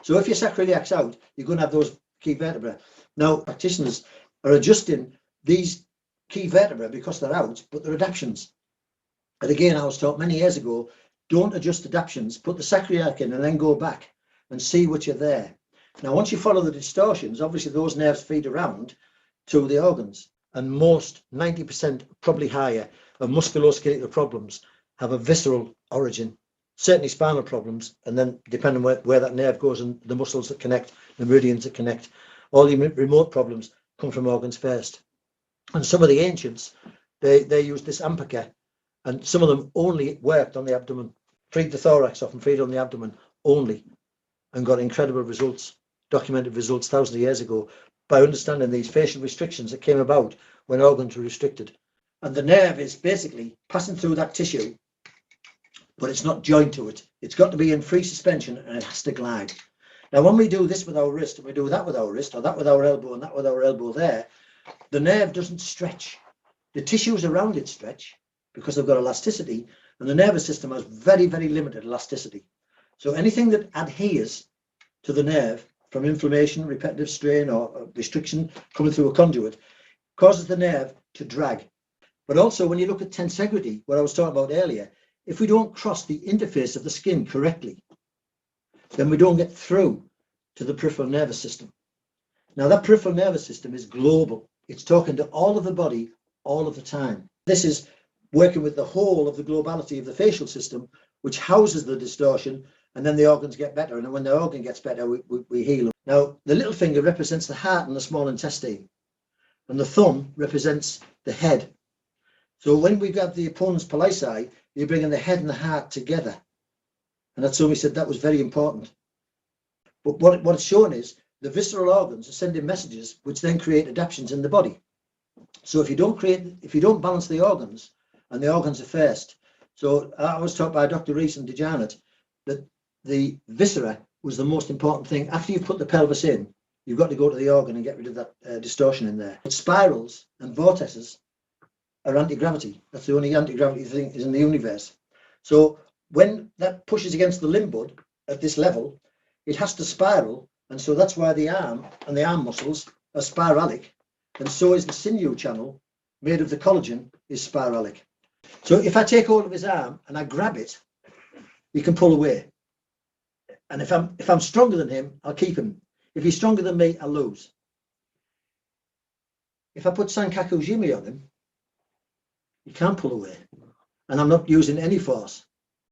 So if your sacroiliac's out, you're going to have those key vertebrae. Now, practitioners are adjusting these key vertebrae because they're out, but they're adaptations. And again, I was taught many years ago, don't adjust adaptations, put the sacroiliac in and then go back and see what you're there. Now, once you follow the distortions, obviously those nerves feed around to the organs, and most 90%, probably higher, of musculoskeletal problems have a visceral origin. Certainly spinal problems, and then depending on where that nerve goes and the muscles that connect, the meridians that connect, all the remote problems come from organs first. And some of the ancients, they used this ampaka, and some of them only worked on the abdomen, freed the thorax off and freed on the abdomen only, and got incredible results, documented results thousands of years ago, by understanding these facial restrictions that came about when organs were restricted. And the nerve is basically passing through that tissue, but it's not joined to it. It's got to be in free suspension and it has to glide. Now, when we do this with our wrist, and we do that with our wrist, or that with our elbow, and that with our elbow there, the nerve doesn't stretch. The tissues around it stretch because they've got elasticity, and the nervous system has very, very limited elasticity. So anything that adheres to the nerve from inflammation, repetitive strain, or restriction coming through a conduit causes the nerve to drag. But also, when you look at tensegrity, what I was talking about earlier, if we don't cross the interface of the skin correctly, then we don't get through to the peripheral nervous system. Now, that peripheral nervous system is global. It's talking to all of the body all of the time. This is working with the whole of the globality of the facial system, which houses the distortion, and then the organs get better. And then when the organ gets better, we heal them. Now, the little finger represents the heart and the small intestine, and the thumb represents the head. So when we got the opponent's pollici, you're bringing the head and the heart together. And that's why we said that was very important. But what it's showing is the visceral organs are sending messages which then create adaptations in the body. So if you don't balance the organs, and the organs are first. So I was taught by Dr. Rees and DeJarnett that the viscera was the most important thing. After you put the pelvis in, you've got to go to the organ and get rid of that distortion in there. But spirals and vortices are anti-gravity. That's the only anti-gravity thing is in the universe. So when that pushes against the limb bud at this level, it has to spiral, and so that's why the arm and the arm muscles are spiralic, and so is the sinew channel made of the collagen is spiralic. So if I take hold of his arm and I grab it, he can pull away. And if I'm stronger than him, I'll keep him. If he's stronger than me, I'll lose. If I put Sankaku Jimi on him, he can't pull away, and I'm not using any force.